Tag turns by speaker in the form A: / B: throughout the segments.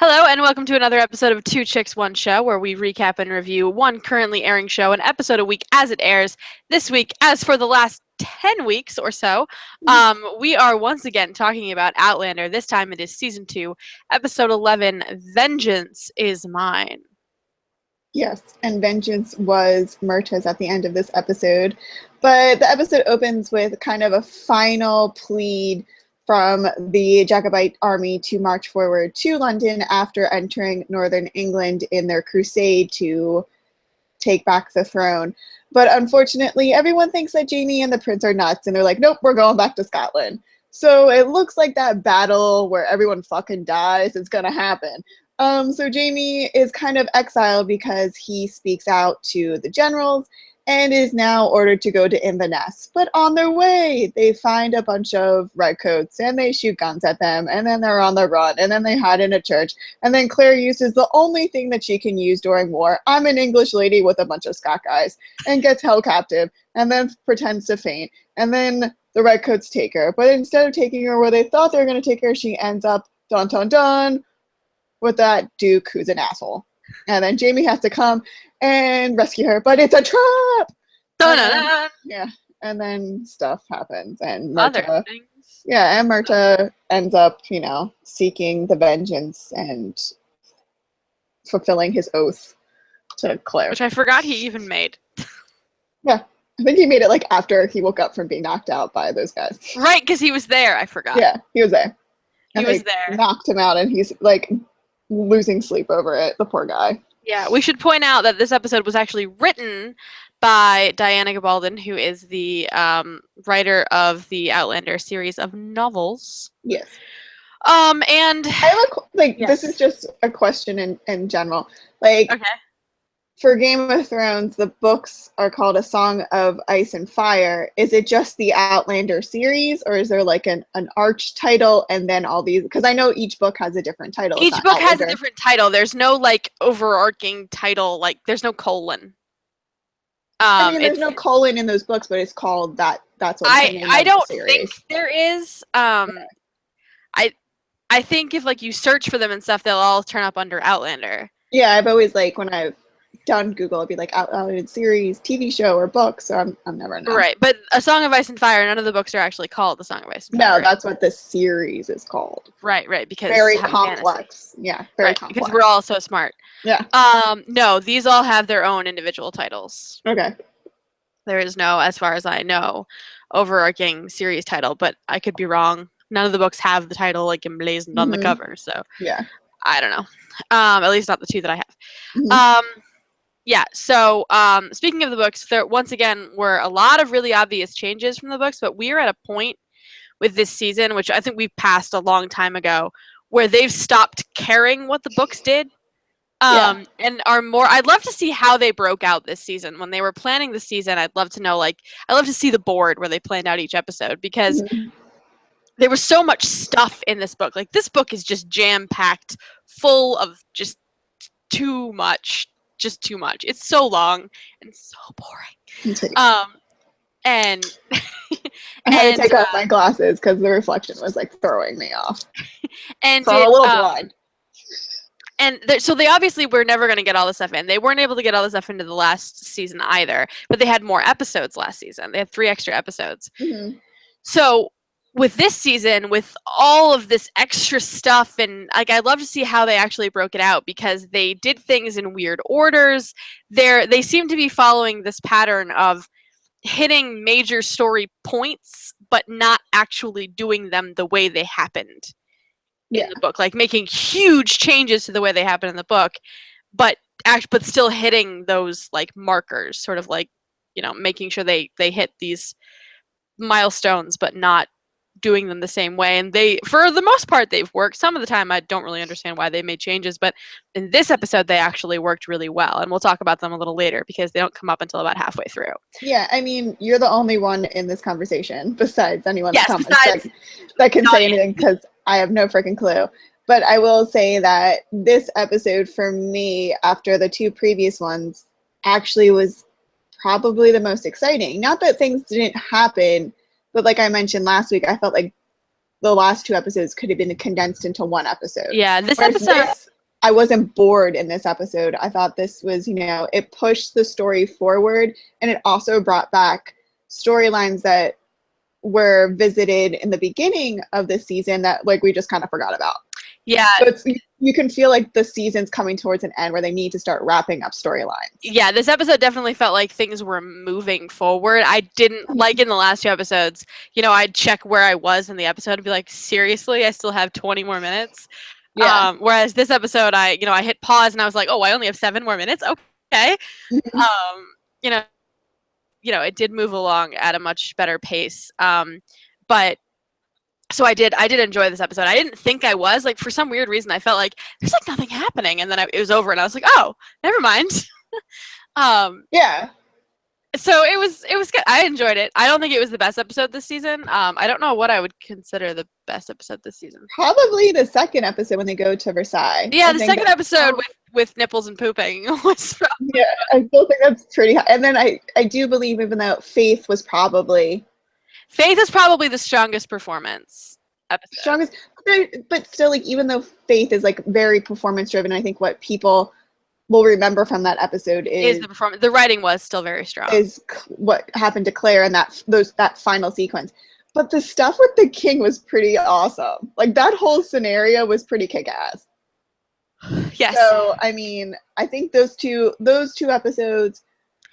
A: Hello, and welcome to another episode of Two Chicks, One Show, where we recap and review one currently airing show, an episode a week as it airs. This week, as for the last 10 weeks or so, we are once again talking about Outlander. This time it is Season 2, Episode 11, Vengeance is Mine.
B: Yes, and vengeance was Myrta's at the end of this episode. But the episode opens with kind of a final plead from the Jacobite army to march forward to London after entering northern England in their crusade to take back the throne. But unfortunately, everyone thinks that Jamie and the prince are nuts, and they're like, nope, we're going back to Scotland. So it looks like that battle where everyone fucking dies is going to happen. So Jamie is kind of exiled because he speaks out to the generals and is now ordered to go to Inverness. But on their way, they find a bunch of redcoats and they shoot guns at them, and then they're on the run, and then they hide in a church, and then Claire uses the only thing that she can use during war. I'm an English lady with a bunch of Scot guys, and gets held captive, and then pretends to faint, and then the redcoats take her. But instead of taking her where they thought they were going to take her, she ends up, dun dun dun, with that Duke who's an asshole. And then Jamie has to come and rescue her, but it's a trap! Yeah, and then stuff happens, and Myrta, and Myrta ends up, seeking the vengeance and fulfilling his oath to Claire.
A: Which I forgot he even made.
B: Yeah, I think he made it like after he woke up from being knocked out by those guys.
A: Right, because he was there, I forgot.
B: Yeah, he was there.
A: He was there.
B: Knocked him out, and he's like losing sleep over it, the poor guy.
A: Yeah, we should point out that this episode was actually written by Diana Gabaldon, who is the writer of the Outlander series of novels.
B: Yes.
A: And
B: I have
A: yes.
B: This is just a question in general. Like, okay. For Game of Thrones, the books are called A Song of Ice and Fire. Is it just the Outlander series, or is there like an arch title and then all these? Because I know each book has a different title.
A: Each book has a different title. There's no like overarching title. Like there's no colon.
B: I mean, there's no colon in those books, but it's called that. That's what
A: I don't think there is. I think if like you search for them and stuff, they'll all turn up under Outlander.
B: Yeah, I've always when I've done Google, it'd be like Outlander series, TV show, or book. So I'm never known.
A: Right, but A Song of Ice and Fire, none of the books are actually called A Song of Ice and Fire.
B: No,
A: right?
B: That's what the series is called.
A: Right, because
B: very complex. Fantasy. Yeah, very complex.
A: Because we're all so smart.
B: Yeah.
A: No, these all have their own individual titles.
B: Okay.
A: There is no, as far as I know, overarching series title, but I could be wrong. None of the books have the title like emblazoned on the cover, so
B: yeah,
A: I don't know. At least not the two that I have. Yeah, so speaking of the books, there once again were a lot of really obvious changes from the books, but we are at a point with this season, which I think we've passed a long time ago, where they've stopped caring what the books did. And are more. I'd love to see how they broke out this season. When they were planning the season, I'd love to know, I'd love to see the board where they planned out each episode, because there was so much stuff in this book. Like, this book is just jam-packed, full of just too much. Just too much. It's so long and so boring. And
B: I had to take off my glasses because the reflection was throwing me off.
A: And
B: so I'm a little blind.
A: And so they obviously were never going to get all this stuff in. They weren't able to get all this stuff into the last season either, but they had more episodes last season. They had 3 extra episodes. So with this season, with all of this extra stuff, and I'd love to see how they actually broke it out, because they did things in weird orders. They seem to be following this pattern of hitting major story points, but not actually doing them the way they happened in the book, like making huge changes to the way they happen in the book, but still hitting those markers, sort of making sure they hit these milestones, but not doing them the same way. And they, for the most part, they've worked. Some of the time I don't really understand why they made changes, but in this episode they actually worked really well, and we'll talk about them a little later because they don't come up until about halfway through.
B: Yeah, I mean, you're the only one in this conversation besides anyone
A: that
B: can say anything, because I have no freaking clue. But I will say that this episode for me, after the 2 previous ones, actually was probably the most exciting. Not that things didn't happen, but like I mentioned last week, I felt like the last 2 episodes could have been condensed into 1 episode.
A: Yeah, this episode
B: I wasn't bored in this episode. I thought this was, it pushed the story forward, and it also brought back storylines that were visited in the beginning of the season that like we just kind of forgot about.
A: Yeah.
B: So you can feel like the season's coming towards an end where they need to start wrapping up storylines.
A: Yeah, this episode definitely felt like things were moving forward. I didn't, like in the last 2 episodes, I'd check where I was in the episode and be like, seriously, I still have 20 more minutes?
B: Yeah.
A: Whereas this episode, I hit pause and I was like, oh, I only have 7 more minutes? Okay. You know, it did move along at a much better pace. But so I did enjoy this episode. I didn't think I was, like, for some weird reason, I felt like there's like nothing happening, and then it was over, and I was like, oh, never mind.
B: Yeah.
A: So it was good. I enjoyed it. I don't think it was the best episode this season. I don't know what I would consider the best episode this season.
B: Probably the second episode when they go to Versailles.
A: Yeah, the second episode with nipples and pooping was probably.
B: Yeah, I still think that's pretty high. And then I do believe, even though Faith was probably
A: the strongest performance episode.
B: Strongest, but still, like, even though Faith is like very performance driven, I think what people will remember from that episode is
A: the performance. The writing was still very strong.
B: Is what happened to Claire in that final sequence. But the stuff with the king was pretty awesome. Like, that whole scenario was pretty kick-ass.
A: Yes.
B: So, I mean, I think those two episodes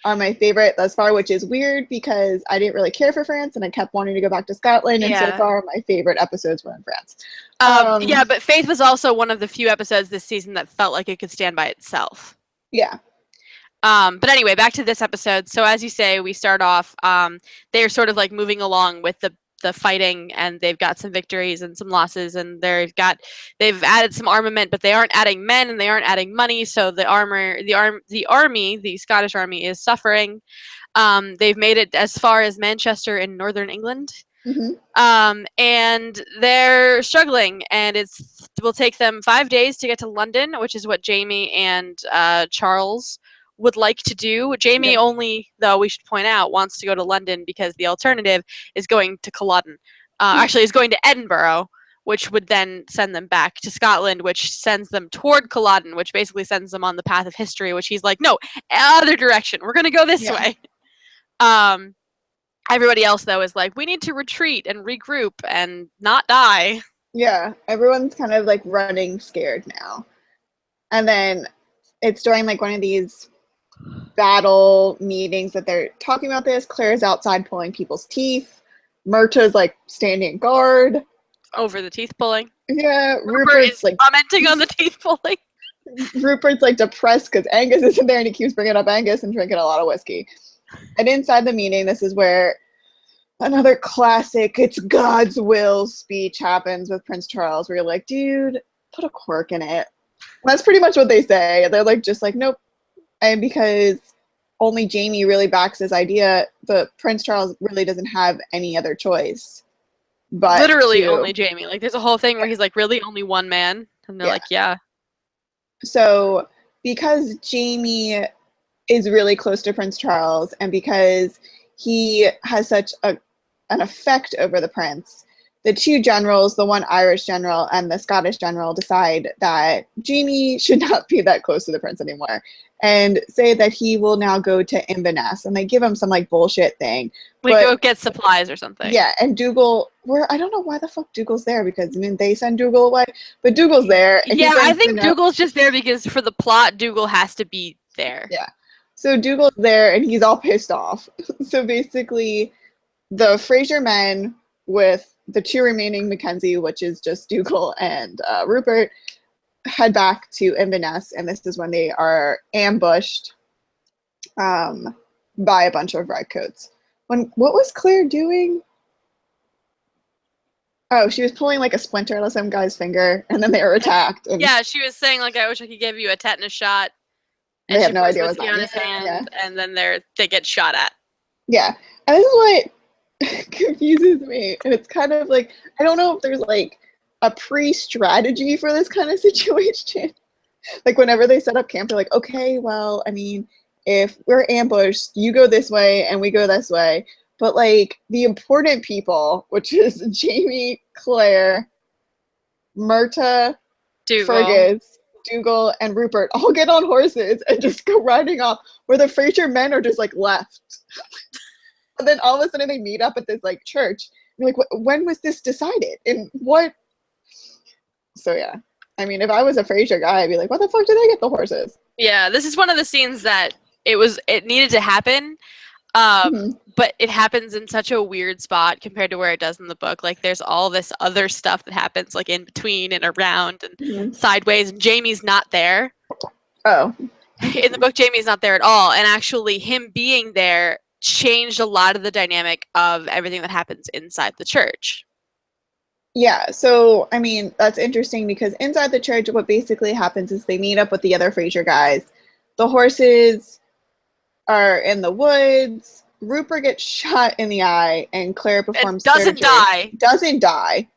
B: are my favorite thus far, which is weird because I didn't really care for France and I kept wanting to go back to Scotland. And so far, my favorite episodes were in France.
A: Yeah, but Faith was also one of the few episodes this season that felt like it could stand by itself.
B: Yeah.
A: But anyway, back to this episode. So as you say, we start off, they're sort of like moving along with the fighting, and they've got some victories and some losses, and they've added some armament, but they aren't adding men and they aren't adding money. So the army, the Scottish army, is suffering. They've made it as far as Manchester in northern England.
B: Mm-hmm.
A: And they're struggling, and it will take them 5 days to get to London, which is what Jamie and Charles would like to do. Jamie only, though, we should point out, wants to go to London because the alternative is going to Culloden. Actually, is going to Edinburgh, which would then send them back to Scotland, which sends them toward Culloden, which basically sends them on the path of history, which he's like, no, other direction. We're going to go this way. Everybody else, though, is like, we need to retreat and regroup and not die.
B: Yeah, everyone's kind of like running scared now. And then it's during like one of these battle meetings that they're talking about this. Claire's outside pulling people's teeth. Myrta's like standing guard
A: over the teeth pulling.
B: Yeah,
A: Rupert's like commenting on the teeth pulling.
B: Rupert's like depressed because Angus isn't there, and he keeps bringing up Angus and drinking a lot of whiskey. And inside the meeting, this is where another classic "it's God's will" speech happens with Prince Charles, where you're like, dude, put a quirk in it. And that's pretty much what they say. They're like, just like, nope. And because only Jamie really backs his idea, the Prince Charles really doesn't have any other choice. But
A: literally only Jamie. Like, there's a whole thing where he's like, really, only one man? And they're like, yeah.
B: So because Jamie is really close to Prince Charles, and because he has such an effect over the prince, the two generals, the one Irish general and the Scottish general, decide that Jamie should not be that close to the prince anymore, and say that he will now go to Inverness, and they give him some like bullshit thing.
A: Go get supplies or something.
B: Yeah, and Dougal, I don't know why the fuck Dougal's there, because I mean they send Dougal away, but Dougal's there. And
A: yeah, I think Dougal's just there because for the plot, Dougal has to be there.
B: Yeah. So Dougal's there and he's all pissed off. So basically, the Fraser men with the two remaining Mackenzie, which is just Dougal and Rupert, head back to Inverness, and this is when they are ambushed by a bunch of redcoats. What was Claire doing? Oh, she was pulling like a splinter out of some guy's finger, and then they were attacked. And
A: yeah, she was saying like, I wish I could give you a tetanus shot.
B: And they have no idea what's
A: on his hand, and then they get shot at.
B: Yeah, and this is what confuses me, and it's kind of like, I don't know if there's like a pre-strategy for this kind of situation. Like whenever they set up camp, they're like, okay, well, I mean, if we're ambushed, you go this way and we go this way. But like the important people, which is Jamie, Claire, Myrta,
A: Dougal.
B: Fergus, Dougal, and Rupert all get on horses and just go riding off, where the Fraser men are just like left. And then all of a sudden they meet up at this like church. You're like, when was this decided? And what? So yeah. I mean, if I was a Fraser guy, I'd be like, what the fuck did they get the horses?
A: Yeah, this is one of the scenes that it needed to happen. But it happens in such a weird spot compared to where it does in the book. Like, there's all this other stuff that happens, like, in between and around and sideways, and Jamie's not there.
B: Oh.
A: In the book, Jamie's not there at all, and actually him being there changed a lot of the dynamic of everything that happens inside the church.
B: Yeah, so, I mean, that's interesting because inside the church, what basically happens is they meet up with the other Fraser guys. The horses are in the woods. Rupert gets shot in the eye, and Claire performs surgery. Doesn't die.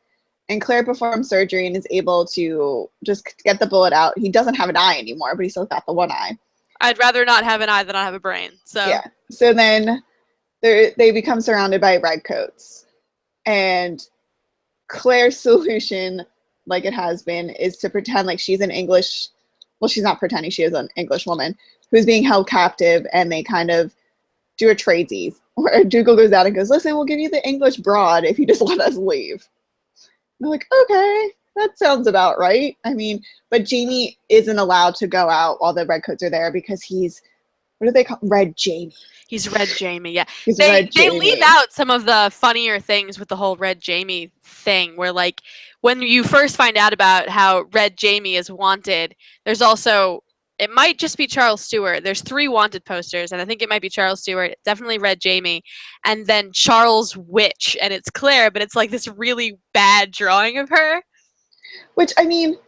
B: And Claire performs surgery and is able to just get the bullet out. He doesn't have an eye anymore, but he's still got the one eye.
A: I'd rather not have an eye than not have a brain. So
B: yeah. So then they become surrounded by redcoats. And Claire's solution, like it has been, is to pretend like she's an English... Well, she's not pretending. She is an English woman who's being held captive, and they kind of do a tradesies where Dougal goes out and goes, listen, we'll give you the English broad if you just let us leave. And they're like, okay, that sounds about right. I mean, but Jamie isn't allowed to go out while the redcoats are there because he's, what do they call Red Jamie?
A: He's Red Jamie, yeah.
B: They
A: leave out some of the funnier things with the whole Red Jamie thing, where, like, when you first find out about how Red Jamie is wanted, there's also, it might just be Charles Stewart. There's 3 wanted posters, and I think it might be Charles Stewart, definitely Red Jamie, and then Charles Witch, and it's Claire, but it's like this really bad drawing of her.
B: Which, I mean,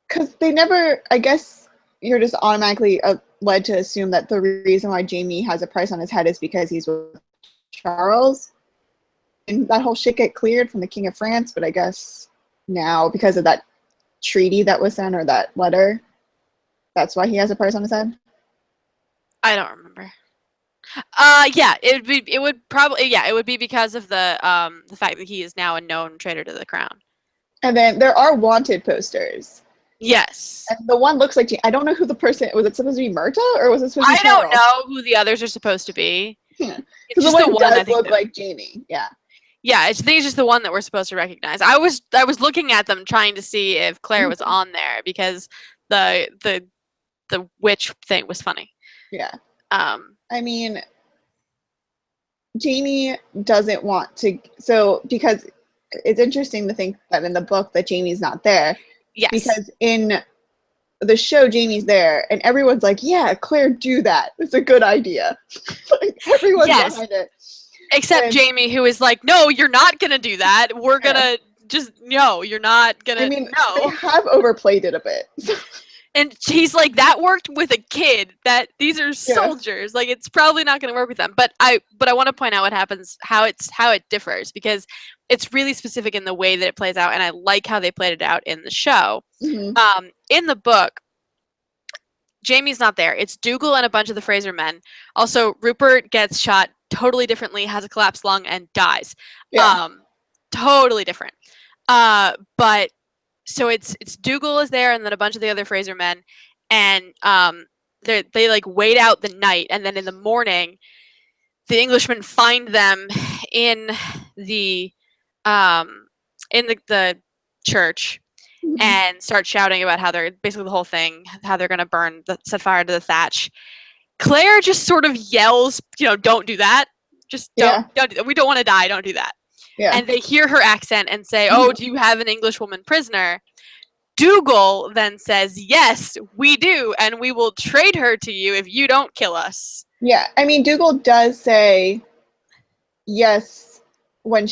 B: because they never, I guess you're just automatically led to assume that the reason why Jamie has a price on his head is because he's with Charles. And that whole shit get cleared from the King of France, but I guess now, because of that treaty that was sent, or that letter, that's why he has a price on his head?
A: I don't remember. Yeah, it would be because of the fact that he is now a known traitor to the crown.
B: And then there are wanted posters.
A: Yes.
B: And the one looks like, I don't know who the person, was it supposed to be Myrta, or was it supposed to be
A: Charles? I don't know who the others are supposed to be.
B: Yeah. Because the one does look like Jamie, yeah.
A: Yeah, I think it's just the one that we're supposed to recognize. I was looking at them trying to see if Claire was on there, because the witch thing was funny.
B: Yeah. I mean, Jamie doesn't want to, so, because it's interesting to think that in the book that Jamie's not there.
A: Yes.
B: Because in the show, Jamie's there, and everyone's like, yeah, Claire, do that. It's a good idea. Like, everyone's behind it.
A: Except Jamie, who is like, no, you're not going to do that. We're going to just, no, you're not going to,
B: I mean, they have overplayed it a bit.
A: And he's like, that worked with a kid. That these are soldiers. Like, it's probably not going to work with them. But I want to point out what happens, how it differs, because it's really specific in the way that it plays out, and I like how they played it out in the show.
B: Mm-hmm.
A: In the book, Jamie's not there. It's Dougal and a bunch of the Fraser men. Also, Rupert gets shot totally differently, has a collapsed lung, and dies.
B: Yeah.
A: Totally different. But so it's Dougal is there, and then a bunch of the other Fraser men, and they like wait out the night, and then in the morning, the Englishmen find them in the church, mm-hmm. and start shouting about how they're basically the whole thing, how they're gonna set fire to the thatch. Claire just sort of yells, don't do that. Just don't do that. We don't want to die. Don't do that.
B: Yeah.
A: And they hear her accent and say, oh, do you have an English woman prisoner? Dougal then says, yes, we do, and we will trade her to you if you don't kill us.
B: Yeah, I mean, Dougal does say yes when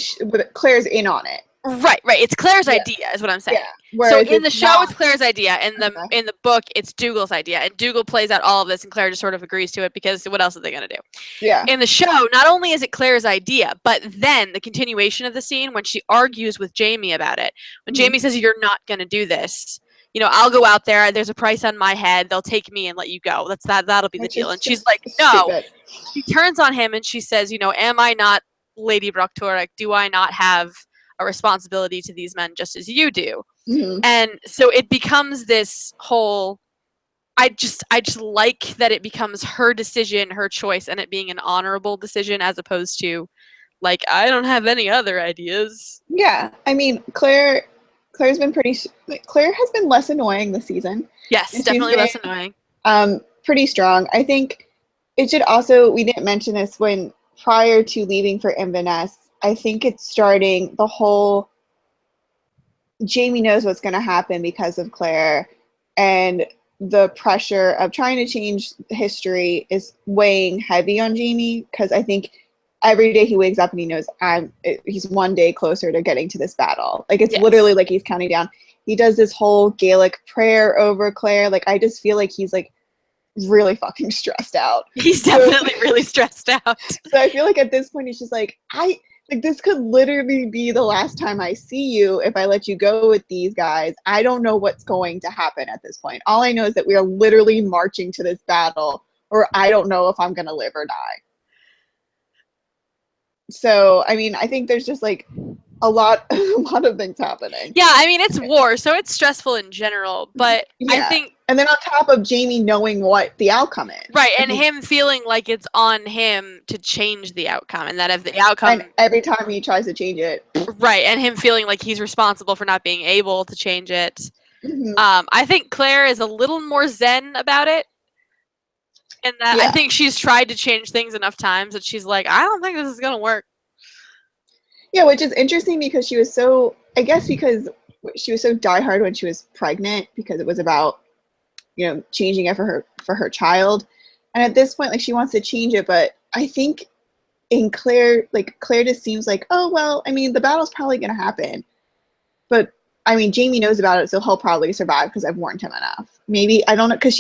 B: Claire's in on it.
A: Right. It's Claire's idea, is what I'm saying.
B: Yeah.
A: So in the show, it's Claire's idea. In the book, it's Dougal's idea. And Dougal plays out all of this, and Claire just sort of agrees to it, because what else are they going to do?
B: Yeah.
A: In the show, not only is it Claire's idea, but then the continuation of the scene, when she argues with Jamie about it, when Jamie says, you're not going to do this, I'll go out there, there's a price on my head, they'll take me and let you go. That'll be the deal. And she's like, no.
B: Stupid.
A: She turns on him and she says, am I not Lady Brocktorek? Do I not have a responsibility to these men just as you do? And so it becomes this whole, I just like that it becomes her decision, her choice, and it being an honorable decision as opposed to like, I don't have any other ideas.
B: Yeah, I mean, Claire has been less annoying this season.
A: Yes, definitely less annoying.
B: Pretty strong. I think it should also, we didn't mention this when prior to leaving for Inverness, I think it's starting the whole Jamie knows what's going to happen because of Claire, and the pressure of trying to change history is weighing heavy on Jamie, because I think every day he wakes up and he knows he's one day closer to getting to this battle. Like, it's literally like he's counting down. He does this whole Gaelic prayer over Claire. Like, I just feel like he's like really fucking stressed out.
A: He's definitely really stressed out.
B: So I feel like at this point he's just like, this could literally be the last time I see you if I let you go with these guys. I don't know what's going to happen at this point. All I know is that we are literally marching to this battle, or I don't know if I'm going to live or die. So, I mean, I think there's just like a lot of things happening.
A: Yeah, I mean, it's war, so it's stressful in general, but I think...
B: And then on top of Jamie knowing what the outcome is.
A: Right, and him feeling like it's on him to change the outcome, and that if the outcome...
B: And every time he tries to change it.
A: Right, and him feeling like he's responsible for not being able to change it. I think Claire is a little more zen about it. And that I think she's tried to change things enough times that she's like, I don't think this is going to work.
B: Yeah, which is interesting because she was so, I guess because she was so diehard when she was pregnant, because it was about, you know, changing it for her child. And at this point, like, she wants to change it, but I think in Claire, like, Claire just seems like, oh, well, I mean, the battle's probably going to happen. But, I mean, Jamie knows about it, so he'll probably survive because I've warned him enough. Maybe, I don't know, because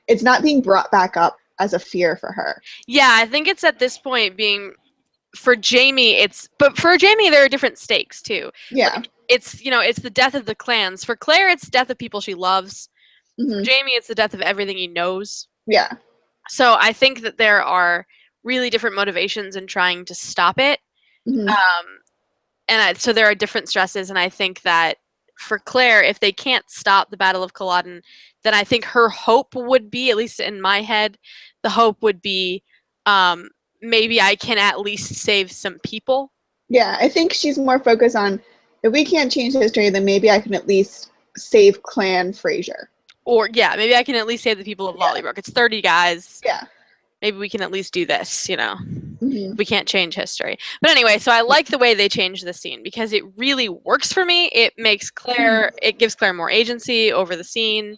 B: it's not being brought back up as a fear for her.
A: Yeah, I think it's at this point being... For Jamie, but for Jamie, there are different stakes too.
B: Yeah.
A: Like, it's, you know, it's the death of the clans. For Claire, it's death of people she loves. For Jamie, it's the death of everything he knows.
B: Yeah.
A: So I think that there are really different motivations in trying to stop it. So there are different stresses, and I think that for Claire, if they can't stop the Battle of Culloden, then I think her hope would be, at least in my head, the hope would be, maybe I can at least save some people.
B: Yeah, I think she's more focused on, if we can't change history, then maybe I can at least save Clan Fraser.
A: Or, yeah, maybe I can at least save the people of Lollybrook. It's 30 guys.
B: Yeah.
A: Maybe we can at least do this, you know. We can't change history. But anyway, so I like the way they changed the scene because it really works for me. It makes Claire, it gives Claire more agency over the scene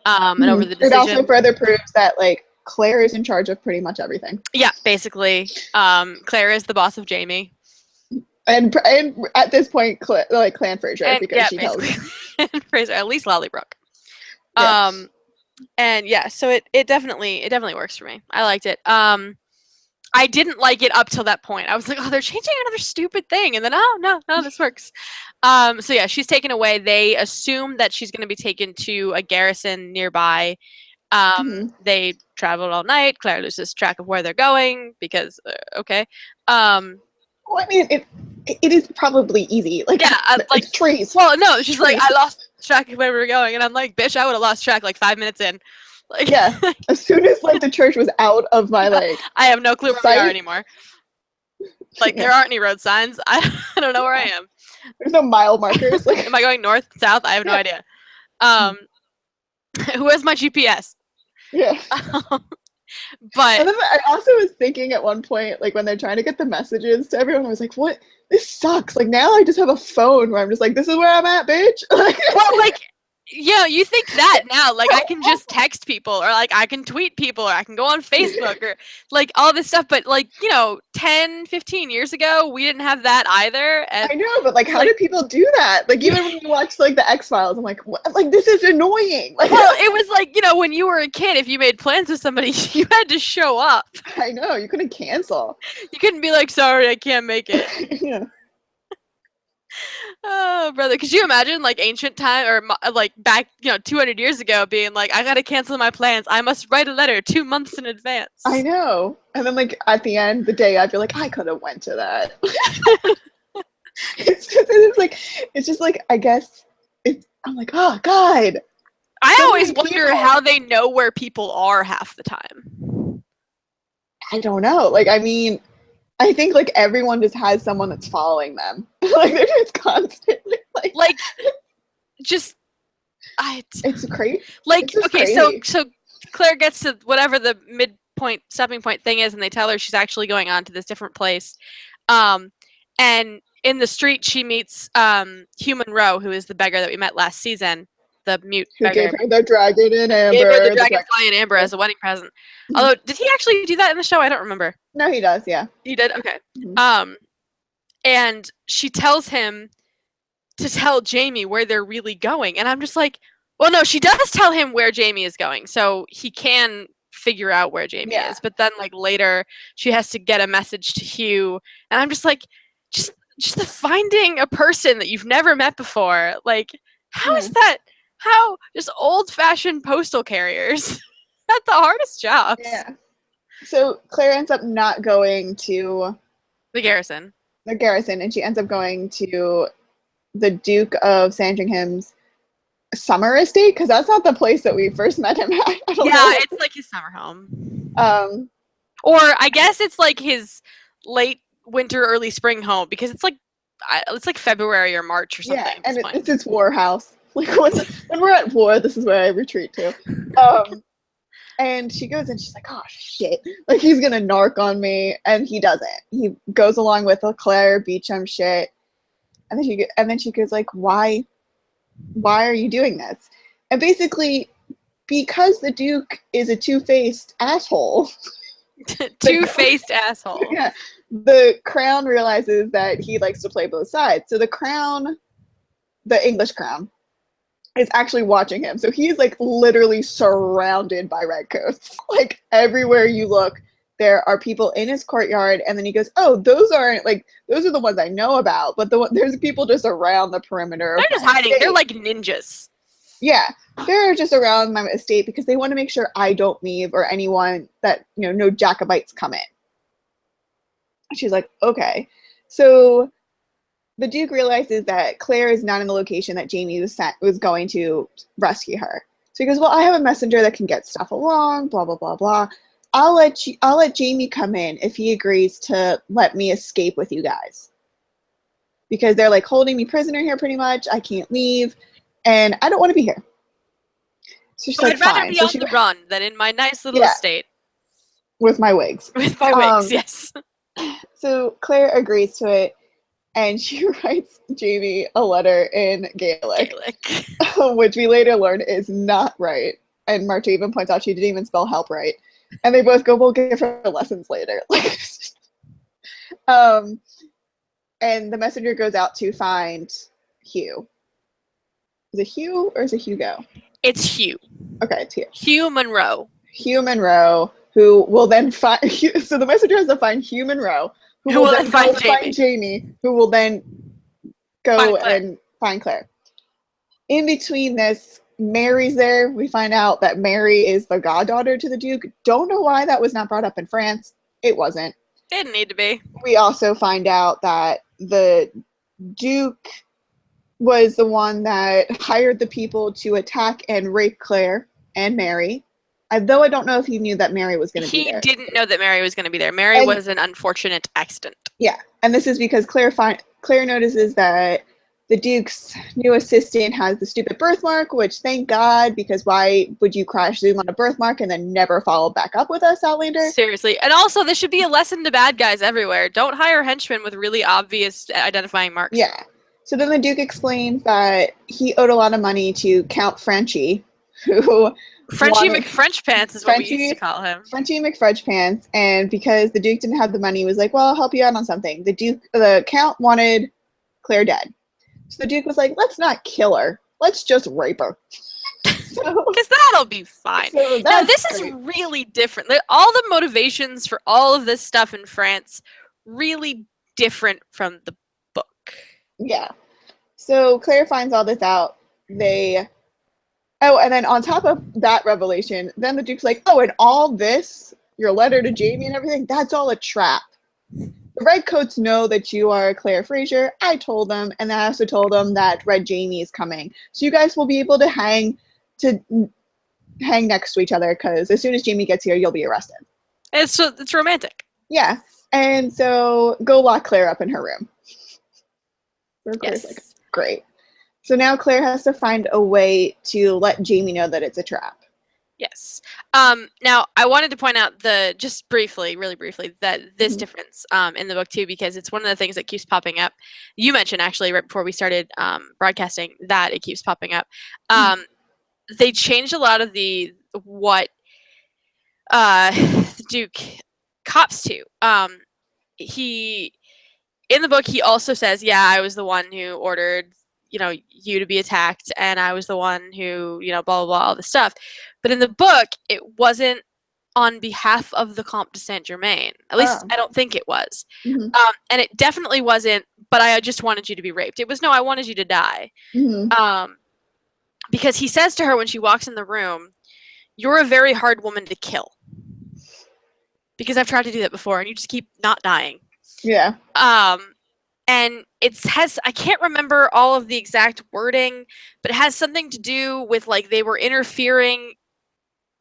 A: and over the decision.
B: It also further proves that, like, Claire is in charge of pretty much everything.
A: Yeah, basically. Claire is the boss of Jamie.
B: And at this point, Clan Fraser, because she tells
A: Fraser, at least Lollybrook.
B: Yes.
A: And yeah, so it definitely works for me. I liked it. I didn't like it up till that point. I was like, oh, they're changing another stupid thing, and then no, this works. So yeah, she's taken away. They assume that she's going to be taken to a garrison nearby. They traveled all night. Claire loses track of where they're going because okay.
B: Well, I mean, it is probably easy. Like,
A: yeah, like
B: trees.
A: Well, no, she's like, I lost track of where we were going, and I'm like, bitch, I would have lost track like 5 mintes in. Like,
B: yeah, as soon as like the church was out of my
A: I have no clue where we are anymore. Like, there aren't any road signs. I don't know where I am.
B: There's no mile markers. Like,
A: am I going north, south? I have no idea. Who has my GPS?
B: Yeah.
A: But
B: and then I also was thinking at one point, like when they're trying to get the messages to everyone, I was like, what? This sucks. Like, now I just have a phone where I'm just like, this is where I'm at, bitch.
A: Well, like, yeah, you think that now, like, I can just text people, or like I can tweet people, or I can go on Facebook, or like all this stuff, but like, you know, 10, 15 years ago, we didn't have that either. And
B: I know, but like, how do people do that? Like, even when you watch like the X-Files, I'm like, what? Like, this is annoying. Like,
A: well, it was like, you know, when you were a kid, if you made plans with somebody, you had to show up.
B: I know, you couldn't cancel.
A: You couldn't be like, sorry, I can't make it.
B: Yeah.
A: Oh, brother, could you imagine, like, ancient time, or, like, back, you know, 200 years ago, being like, I gotta cancel my plans. I must write a letter 2 months in advance.
B: I know. And then, like, at the end of the day, I feel like I could have went to that. It's just like, I guess, I'm like, oh God.
A: I
B: So
A: always
B: many
A: wonder
B: people.
A: how they know where people are half the time.
B: I don't know. Like, I mean, I think like everyone just has someone that's following them. Like they're just constantly
A: like just
B: it's crazy.
A: like
B: It's just
A: okay,
B: crazy.
A: so Claire gets to whatever the midpoint stopping point thing is, and they tell her she's actually going on to this different place. And in the street she meets Hugh Monroe, who is the beggar that we met last season, the mute
B: Who
A: beggar.
B: gave her the dragon and
A: Gave her the
B: amber?
A: dragonfly and amber as a wedding present. Although, did he actually do that in the show? I don't remember.
B: No, he does. Yeah,
A: he did. Okay. And she tells him to tell Jamie where they're really going, and I'm just like, well, no, she does tell him where Jamie is going, so he can figure out where Jamie is. But then, like later, she has to get a message to Hugh, and I'm just like, just the finding a person that you've never met before, like, how is that? How just old-fashioned postal carriers at the hardest jobs.
B: Yeah. So Claire ends up not going to
A: the garrison,
B: and she ends up going to the Duke of Sandringham's summer estate, because that's not the place that we first met him at. I don't know.
A: It's like his summer home.
B: Or
A: I guess it's like his late winter, early spring home, because it's like February or March or something.
B: Yeah, and it's his war house. Like when we're at war, this is where I retreat to. And she goes and she's like, oh shit, like he's gonna narc on me, and he doesn't. He goes along with the Claire Beecham shit, and then she goes like, why are you doing this? And basically, because the Duke is a two-faced asshole.
A: Two-faced asshole.
B: Yeah. The crown realizes that he likes to play both sides. So the crown, the English crown, is actually watching him. So he's like literally surrounded by redcoats. Like everywhere you look, there are people in his courtyard, and then he goes, oh, those are the ones I know about, but there's people just around the perimeter.
A: They're just hiding. They're like ninjas.
B: Yeah, they're just around my estate because they want to make sure I don't leave, or anyone that, no Jacobites come in. She's like, okay. So the Duke realizes that Claire is not in the location that Jamie was going to rescue her. So he goes, well, I have a messenger that can get stuff along, blah, blah, blah, blah. I'll let Jamie come in if he agrees to let me escape with you guys. Because they're like holding me prisoner here pretty much. I can't leave. And I don't want to be here. So she's like,
A: I'd rather
B: fine.
A: be on the run than in my nice little estate.
B: With my wigs.
A: With my wigs, yes.
B: So Claire agrees to it, and she writes Jamie a letter in Gaelic. Which we later learn is not right. And Marta even points out she didn't even spell help right. And they both go, we'll give her lessons later. And the messenger goes out to find Hugh. Is it Hugh or is it Hugo?
A: It's Hugh.
B: Okay, it's Hugh.
A: Hugh Monroe.
B: Hugh Monroe, who will then find... So the messenger has to find Hugh Monroe, who will then find Jamie, who will then go and find Claire. In between this, Mary's there. We find out that Mary is the goddaughter to the Duke. Don't know why that was not brought up in France. It wasn't.
A: Didn't need to be. We
B: also find out that the Duke was the one that hired the people to attack and rape Claire and Mary. Though I don't know if he knew that Mary was going to be there.
A: He didn't know that Mary was going to be there. Mary was an unfortunate accident.
B: Yeah, and this is because Claire notices that the Duke's new assistant has the stupid birthmark, which thank God, because why would you crash Zoom on a birthmark and then never follow back up with us, Outlander?
A: Seriously. And also, this should be a lesson to bad guys everywhere. Don't hire henchmen with really obvious identifying marks.
B: Yeah. So then the Duke explains that he owed a lot of money to Count Frenchie, who...
A: Frenchie McFrenchpants is what we used to call him.
B: Frenchie McFrenchpants, and because the Duke didn't have the money, he was like, well, I'll help you out on something. The Count wanted Claire dead. So the Duke was like, let's not kill her. Let's just rape her.
A: Because that'll be fine. So now, this is really different. All the motivations for all of this stuff in France, really different from the book.
B: Yeah. So Claire finds all this out. Oh, and then on top of that revelation, then the Duke's like, oh, and all this, your letter to Jamie and everything, that's all a trap. the Redcoats know that you are Claire Fraser. I told them, and I also told them that Red Jamie is coming. So you guys will be able to hang next to each other, because as soon as Jamie gets here, you'll be arrested.
A: It's romantic.
B: Yeah. And so go lock Claire up in her room. Claire's like, great. So now Claire has to find a way to let Jamie know that it's a trap.
A: Yes. Now, I wanted to point out just briefly, really briefly, that this difference in the book too, because it's one of the things that keeps popping up. You mentioned actually right before we started broadcasting that it keeps popping up. They changed a lot of what Duke cops to. He in the book he also says, "Yeah, I was the one who ordered, you to be attacked, and I was the one who, blah blah blah, all this stuff." But in the book, it wasn't on behalf of the Comte de Saint Germain. At least I don't think it was. And it definitely wasn't. But I just wanted you to be raped. It was no, I wanted you to die. Because he says to her when she walks in the room, "You're a very hard woman to kill." Because I've tried to do that before, and you just keep not dying.
B: Yeah.
A: And I can't remember all of the exact wording, but it has something to do with like they were interfering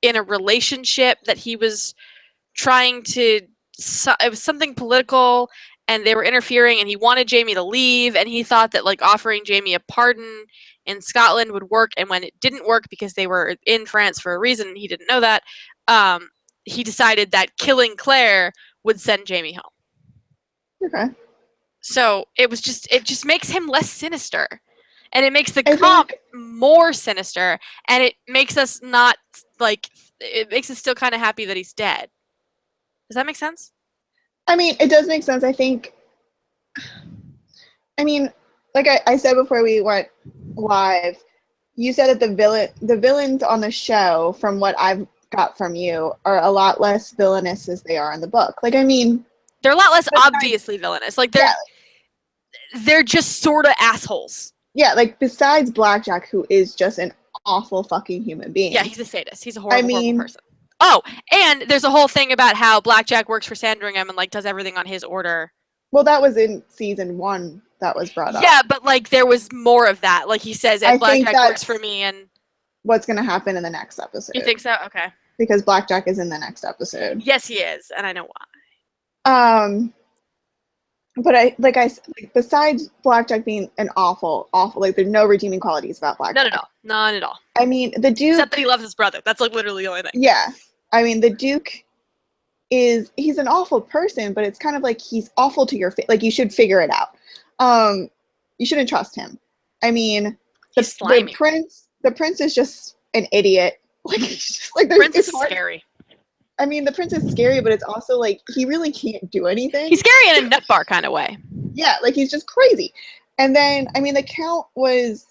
A: in a relationship that he was trying to. It was something political, and they were interfering, and he wanted Jamie to leave, and he thought that like offering Jamie a pardon in Scotland would work, and when it didn't work because they were in France for a reason, he didn't know that. He decided that killing Claire would send Jamie home.
B: Okay.
A: So it just makes him less sinister, and it makes the Comte more sinister, and it makes us not like it makes us still kind of happy that he's dead. Does that make sense?
B: I mean, it does make sense. I think. I mean, like I said before we went live, you said that the villains on the show, from what I've got from you, are a lot less villainous as they are in the book. Like, I mean,
A: they're a lot less obviously villainous. Like they're just sort of assholes.
B: Yeah, like besides Blackjack, who is just an awful fucking human being.
A: Yeah, he's a sadist. He's a horrible person. Oh, and there's a whole thing about how Blackjack works for Sandringham and like does everything on his order.
B: Well, that was in season 1 that was brought up.
A: Yeah, but like there was more of that. Like he says, and Blackjack works for me, and
B: what's going to happen in the next episode.
A: You think so? Okay.
B: Because Blackjack is in the next episode.
A: Yes, he is, and I know why.
B: But besides Blackjack being an awful, like there's no redeeming qualities about Blackjack.
A: None at all. None at all.
B: I mean, the Duke.
A: Except that he loves his brother. That's like literally the only thing.
B: Yeah, I mean, the Duke he's an awful person, but it's kind of like he's awful to your face. Like you should figure it out. You shouldn't trust him. I mean, the prince is just an idiot. Like
A: the prince is scary.
B: I mean, the prince is scary, but it's also like he really can't do anything.
A: He's scary in a nut bar kind of way.
B: Yeah, like he's just crazy. And then, I mean, the Count was.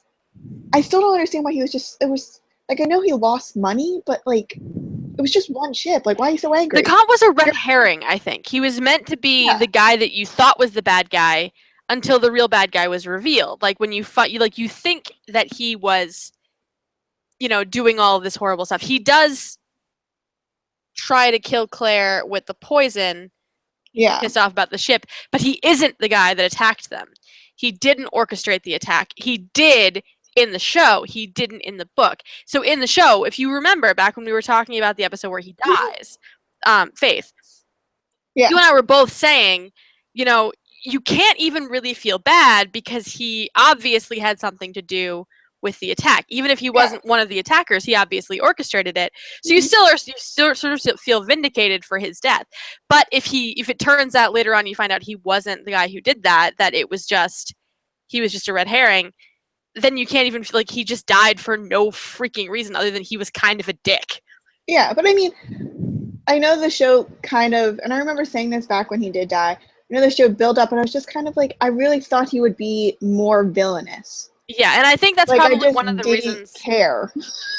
B: I still don't understand why he was just. It was like I know he lost money, but like it was just one ship. Like, why are you so angry?
A: The Count was a red herring. I think he was meant to be the guy that you thought was the bad guy until the real bad guy was revealed. Like when you think that he was, doing all of this horrible stuff. He does try to kill Claire with the poison.
B: Yeah.
A: Pissed off about the ship, but he isn't the guy that attacked them. He didn't orchestrate the attack. He did in the show. He didn't in the book. So in the show, if you remember back when we were talking about the episode where he dies, Faith, you and I were both saying, you can't even really feel bad because he obviously had something to do with the attack. Even if he wasn't one of the attackers, he obviously orchestrated it. So you still sort of feel vindicated for his death. But if it turns out later on you find out he wasn't the guy who did that he was just a red herring, then you can't even feel like he just died for no freaking reason other than he was kind of a dick.
B: Yeah, but I mean, I know the show kind of, and I remember saying this back when he did die, the show built up and I was just kind of like, I really thought he would be more villainous.
A: Yeah, and I think that's probably one of the reasons.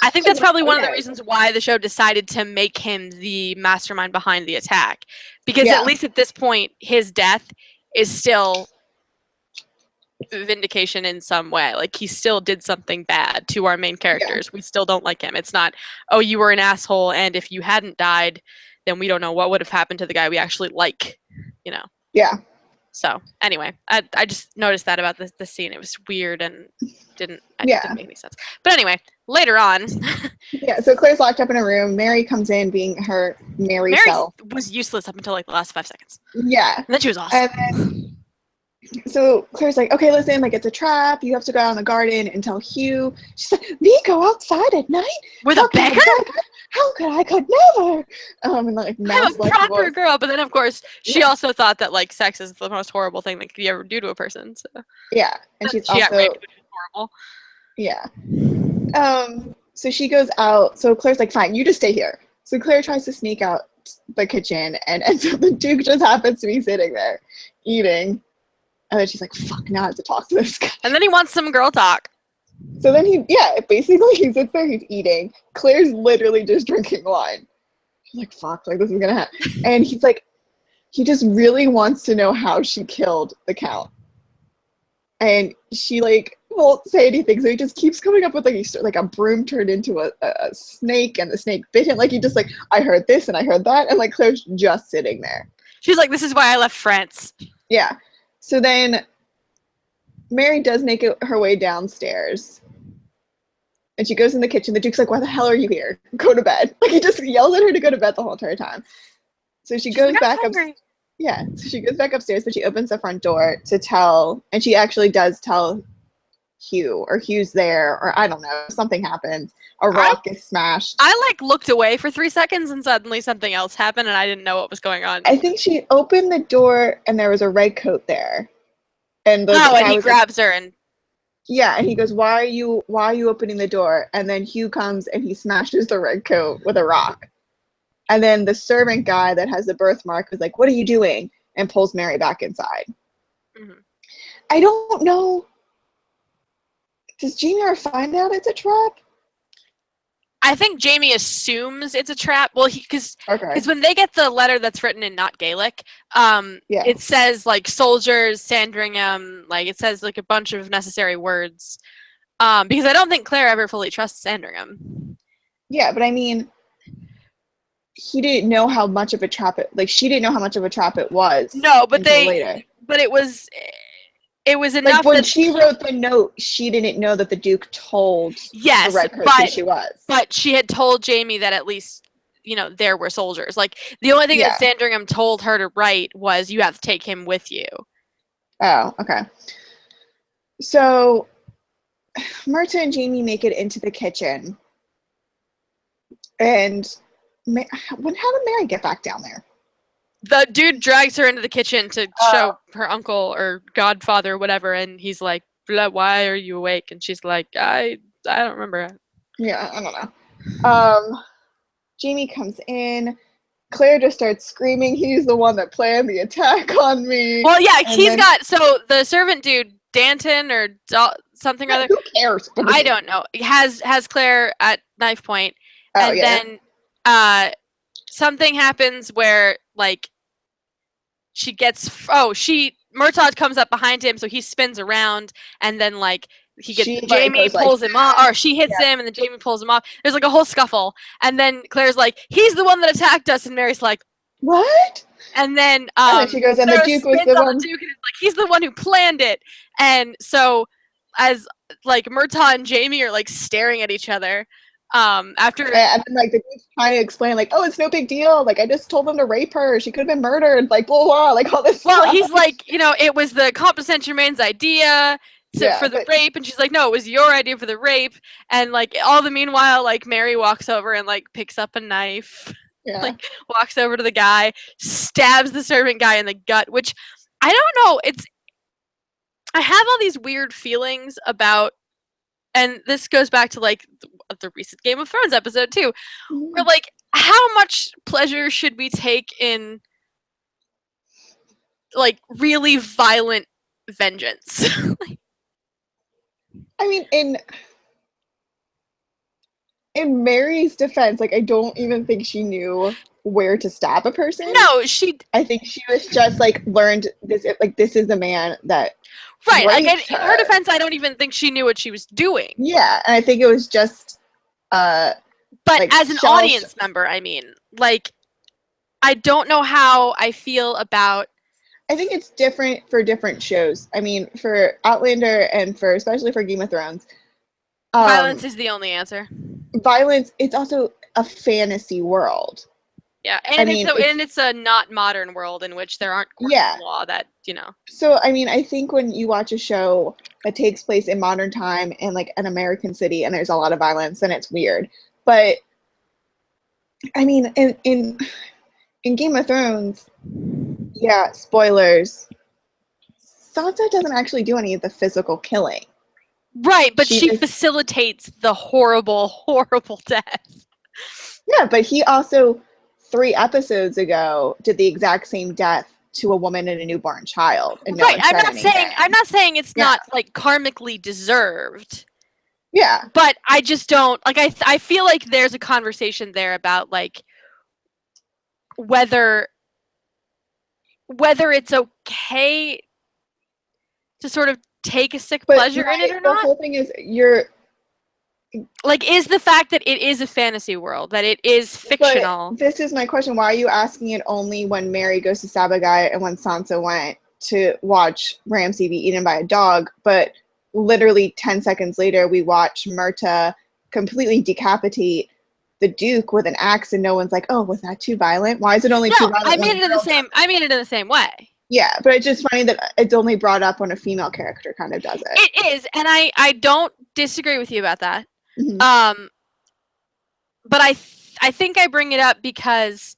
A: I think that's probably one of the reasons why the show decided to make him the mastermind behind the attack, because at least at this point, his death is still vindication in some way. Like he still did something bad to our main characters. We still don't like him. It's not, oh, you were an asshole, and if you hadn't died, then we don't know what would have happened to the guy we actually like.
B: Yeah.
A: So anyway, I just noticed that about this scene. It was weird and didn't make any sense. But anyway, later on.
B: Yeah, so Claire's locked up in a room. Mary comes in being her Mary self.
A: Was useless up until like the last 5 seconds.
B: Yeah.
A: And then she was awesome.
B: And then, so Claire's like, okay, listen, like it's a trap. You have to go out in the garden and tell Hugh. She's like, me go outside at night?
A: With a beggar?
B: How could I could never? And like
A: I'm a proper girl, but then of course she also thought that like sex is the most horrible thing that you ever do to a person. So.
B: Yeah, and she also
A: got raped, which is horrible.
B: Yeah. So she goes out. So Claire's like, fine, you just stay here. So Claire tries to sneak out the kitchen, and so the Duke just happens to be sitting there eating. And then she's like, fuck, now I have to talk to this guy.
A: And then he wants some girl talk.
B: So then basically he sits there, he's eating. Claire's literally just drinking wine. She's like, fuck, like this is gonna happen. And he's like, he just really wants to know how she killed the Count. And she like won't say anything, so he just keeps coming up with like a broom turned into a snake, and the snake bit him. Like he just like, I heard this and I heard that, and like Claire's just sitting there.
A: She's like, this is why I left France.
B: Yeah. So then Mary does make her way downstairs. And she goes in the kitchen. The Duke's like, why the hell are you here? Go to bed. Like he just yells at her to go to bed the whole entire time. So she's goes back up. Yeah. So she goes back upstairs, but she opens the front door to tell, and she actually does tell Hugh, or Hugh's there, or I don't know, something happens. A rock is smashed.
A: I like looked away for 3 seconds and suddenly something else happened and I didn't know what was going on.
B: I think she opened the door and there was a red coat there. And
A: and he grabs her and
B: yeah, and he goes, why are you opening the door? And then Hugh comes and he smashes the red coat with a rock. And then the servant guy that has the birthmark was like, what are you doing? And pulls Mary back inside. Mm-hmm. I don't know. Does Jamie ever find out it's a trap?
A: I think Jamie assumes it's a trap. Well, because when they get the letter that's written in not Gaelic, it says like soldiers, Sandringham, like it says like a bunch of necessary words. Because I don't think Claire ever fully trusts Sandringham.
B: Yeah, but I mean, he didn't know how much of a trap she didn't know how much of a trap it was.
A: No, but it was enough.
B: Like when she wrote the note, she didn't know that the Duke told the red coat who she was.
A: But she had told Jamie that at least, there were soldiers. Like the only thing that Sandringham told her to write was, you have to take him with you.
B: Oh, okay. So Myrta and Jamie make it into the kitchen. And how did Mary get back down there?
A: The dude drags her into the kitchen to show her uncle or godfather or whatever, and he's like, why are you awake? And she's like, I don't remember.
B: Yeah, I don't know. Jamie comes in. Claire just starts screaming, he's the one that planned the attack on me.
A: Well, yeah, so the servant dude, Danton or something or other.
B: Who cares?
A: I don't know. He has Claire at knife point. And then something happens where, like, Murtaugh comes up behind him, so he spins around, and then, like, Jamie pulls him off, or she hits him, and then Jamie pulls him off. There's, like, a whole scuffle, and then Claire's like, he's the one that attacked us, and Mary's like,
B: what?
A: And then,
B: she goes, and the Duke was the one.
A: The Duke, and it's like, he's the one who planned it. And so, as, like, Murtaugh and Jamie are, like, staring at each other, after
B: and then like the dude's trying to explain like, oh, it's no big deal, like I just told them to rape her, she could have been murdered, like blah blah, like all this stuff.
A: He's like, it was the Comte de Saint-Germain's idea for the rape, and she's like, no, it was your idea for the rape. And like all the meanwhile, like Mary walks over and like picks up a knife, like walks over to the guy, stabs the servant guy in the gut, which I don't know, I have all these weird feelings about. And this goes back to, like, the recent Game of Thrones episode, too. Where, like, how much pleasure should we take in, like, really violent vengeance?
B: I mean, in Mary's defense, like, I don't even think she knew where to stab a person.
A: No, I
B: think she was just, like, learned this, like, this is the man that...
A: Right, like in her defense, I don't even think she knew what she was doing.
B: Yeah, and I think it was just,
A: but like, as an audience member, I mean, like, I don't know how I feel about
B: I think it's different for different shows. I mean, for Outlander and for especially for Game of Thrones,
A: Violence is the only answer.
B: violence. It's also a fantasy world.
A: Yeah, and it's a not modern world in which there aren't courts of law that, you know.
B: So, I mean, I think when you watch a show that takes place in modern time in like an American city and there's a lot of violence, then it's weird. But I mean, in Game of Thrones, yeah, spoilers. Sansa doesn't actually do any of the physical killing.
A: Right, but she facilitates the horrible, horrible death.
B: Yeah, but he also 3 episodes ago did the exact same death to a woman and a newborn child, and no one said anything.
A: I'm not saying it's not like karmically deserved.
B: Yeah,
A: but I just don't like. I feel like there's a conversation there about like whether it's okay to sort of take a sick pleasure in it or not.
B: The whole thing is you're
A: like, is the fact that it is a fantasy world, that it is fictional.
B: But this is my question. Why are you asking it only when Mary goes to stab a guy and when Sansa went to watch Ramsay be eaten by a dog? But literally 10 seconds later, we watch Myrta completely decapitate the Duke with an axe, and no one's like, "Oh, was that too violent? Why is it only too violent?"
A: I mean it in the same way.
B: Yeah, but it's just funny that it's only brought up when a female character kind of does it.
A: It is, and I don't disagree with you about that.
B: Mm-hmm.
A: But I think I bring it up because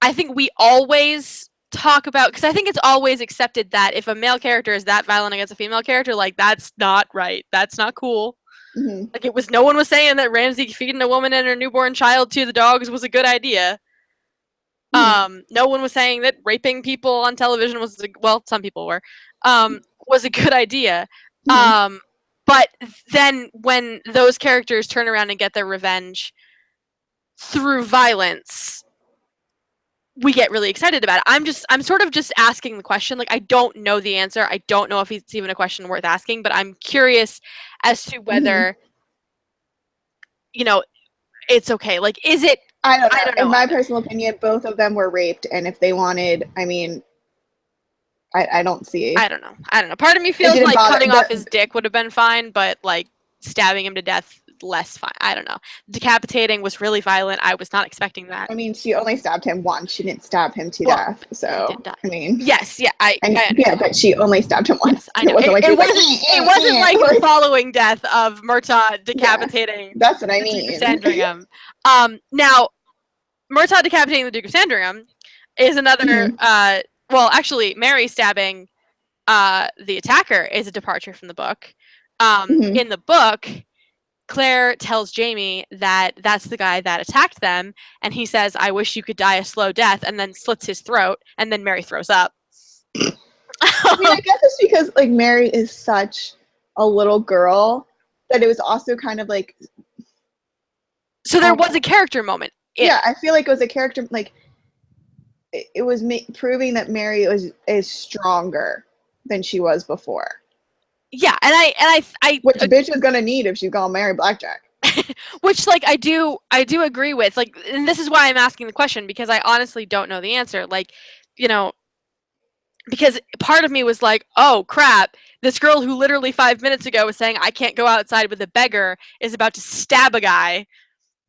A: I think we always talk about, because I think it's always accepted that if a male character is that violent against a female character, like, that's not right. That's not cool.
B: Mm-hmm.
A: Like, no one was saying that Ramsay feeding a woman and her newborn child to the dogs was a good idea. Mm-hmm. No one was saying that raping people on television was, well, some people were, was a good idea. Mm-hmm. But then when those characters turn around and get their revenge through violence, we get really excited about it. I'm sort of just asking the question. Like, I don't know the answer. I don't know if it's even a question worth asking, but I'm curious as to whether, you know, it's okay. Like, is it?
B: I don't know. In my personal opinion, both of them were raped, and if they wanted, I mean, I don't see.
A: I don't know. Part of me feels like cutting off his dick would have been fine, but like stabbing him to death, less fine. I don't know. Decapitating was really violent. I was not expecting that.
B: I mean, she only stabbed him once. She didn't stab him to death. So I mean,
A: yes, yeah,
B: yeah, but she only stabbed him once.
A: I know. It wasn't like the following death of Myrta decapitating.
B: Yeah, that's what I mean.
A: Duke of Sandringham. Now, Myrta decapitating the Duke of Sandringham is another. Well, actually, Mary stabbing the attacker is a departure from the book. In the book, Claire tells Jamie that that's the guy that attacked them, and he says, "I wish you could die a slow death," and then slits his throat, and then Mary throws up.
B: I mean, I guess it's because like Mary is such a little girl that it was also kind of like.
A: So there was a character moment.
B: Yeah, I feel like it was a character like. It was proving that Mary is stronger than she was before.
A: Yeah, and I
B: which a bitch is gonna need if she's gonna marry Blackjack.
A: Which, like, I do agree with. Like, and this is why I'm asking the question, because I honestly don't know the answer. Like, you know, because part of me was like, oh crap, this girl who literally 5 minutes ago was saying I can't go outside with a beggar is about to stab a guy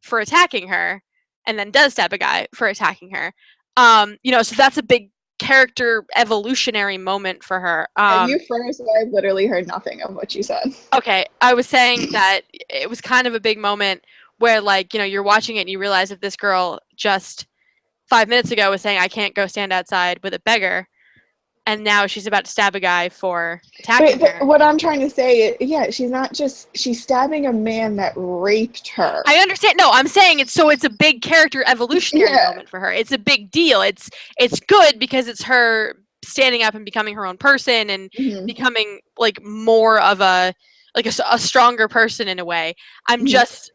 A: for attacking her, and then does stab a guy for attacking her. You know, so that's a big character evolutionary moment for her.
B: You first, I literally heard nothing of what you said.
A: Okay, I was saying that it was kind of a big moment where, like, you know, you're watching it and you realize that this girl just 5 minutes ago was saying I can't go stand outside with a beggar, and now she's about to stab a guy for attacking her.
B: What I'm trying to say, yeah, she's stabbing a man that raped her.
A: I understand. No, I'm saying it's a big character evolutionary moment for her. It's a big deal. It's good because it's her standing up and becoming her own person and becoming like more of a stronger person in a way. I'm just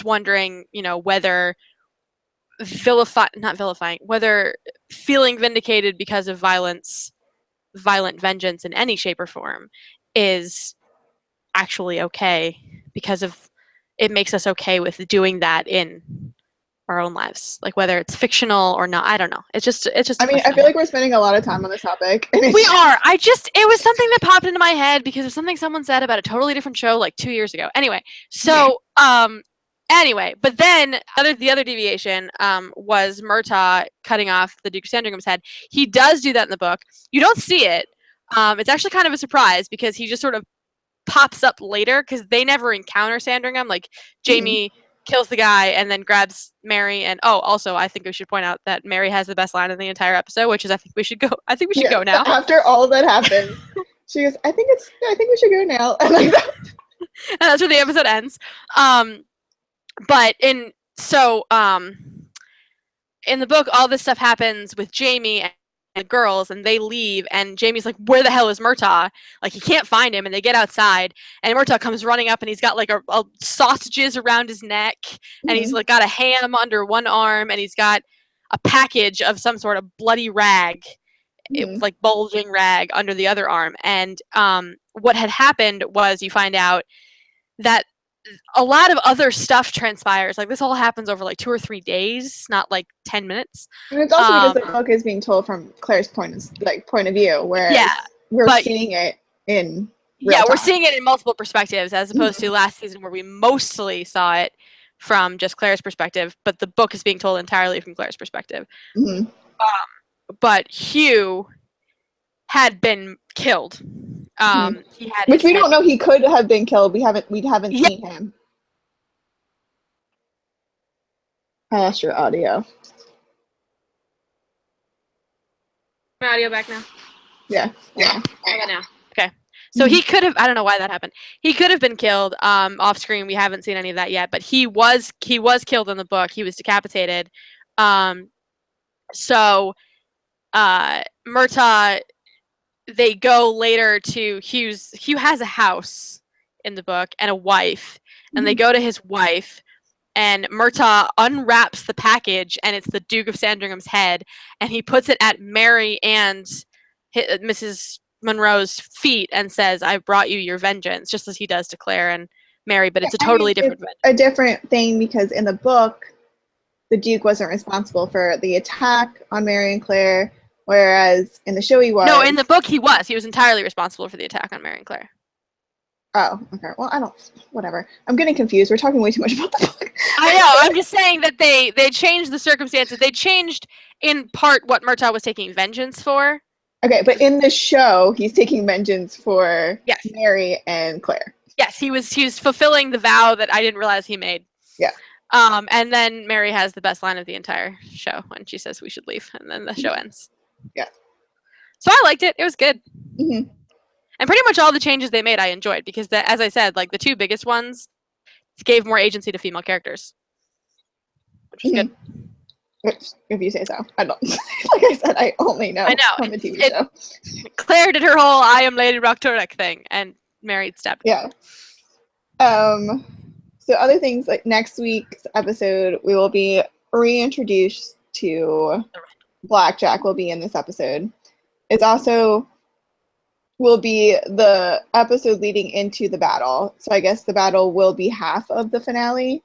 A: wondering, you know, whether whether feeling vindicated because of violent vengeance in any shape or form is actually okay, because of it makes us okay with doing that in our own lives, like whether it's fictional or not. I don't know. It's just.
B: I mean, I feel like we're spending a lot of time on this topic.
A: We are. It was something that popped into my head because of something someone said about a totally different show like 2 years ago. Anyway, so but then the other deviation was Murtaugh cutting off the Duke of Sandringham's head. He does do that in the book. You don't see it. It's actually kind of a surprise because he just sort of pops up later because they never encounter Sandringham. Like Jamie kills the guy and then grabs Mary, and also I think we should point out that Mary has the best line in the entire episode, which is I think we should go go now.
B: After all that happens, she goes, I think we should go now. And
A: that's where the episode ends. But in the book, all this stuff happens with Jamie and the girls, and they leave, and Jamie's like, where the hell is Murtaugh? Like, he can't find him, and they get outside, and Murtaugh comes running up, and he's got like a sausages around his neck, and he's like got a ham under one arm, and he's got a package of some sort of bloody rag, like bulging rag under the other arm. And what had happened was you find out that a lot of other stuff transpires. Like, this all happens over like 2 or 3 days, not like 10 minutes.
B: And it's also because the book is being told from Claire's point of view, whereas we're seeing it in real time.
A: We're seeing it in multiple perspectives, as opposed to last season where we mostly saw it from just Claire's perspective, but the book is being told entirely from Claire's perspective. But Hugh had been killed. He had,
B: which we don't know. He could have been killed. We haven't seen him. I lost your audio.
A: My audio back now?
B: Yeah.
A: I got now. Okay. So he could have, I don't know why that happened. He could have been killed off screen. We haven't seen any of that yet, but he was killed in the book. He was decapitated. So Murtaugh, they go later to Hugh has a house in the book and a wife, and they go to his wife, and Murtaugh unwraps the package, and it's the Duke of Sandringham's head, and he puts it at Mary and Mrs. Monroe's feet and says, I brought you your vengeance, just as he does to Claire and Mary, but it's a totally different vengeance.
B: A different thing, because in the book, the Duke wasn't responsible for the attack on Mary and Claire, whereas in the show he was.
A: No, in the book he was. He was entirely responsible for the attack on Mary and Claire.
B: Oh, okay. Well, whatever. I'm getting confused. We're talking way too much about the book.
A: I know. I'm just saying that they changed the circumstances. They changed, in part, what Murtaugh was taking vengeance for.
B: Okay, but in the show, he's taking vengeance for Mary and Claire.
A: Yes, he was fulfilling the vow that I didn't realize he made.
B: Yeah.
A: And then Mary has the best line of the entire show when she says we should leave, and then the show ends.
B: Yeah.
A: So I liked it. It was good. And pretty much all the changes they made I enjoyed, because as I said, like the 2 biggest ones gave more agency to female characters, which was good.
B: If you say so. I don't. Like I said, I only know from the TV show.
A: Claire did her whole I am Lady Rockturek thing, and Mary stabbed her.
B: Yeah. So other things, like next week's episode, we will be reintroduced to Blackjack will be in this episode. It's also will be the episode leading into the battle. So I guess the battle will be half of the finale,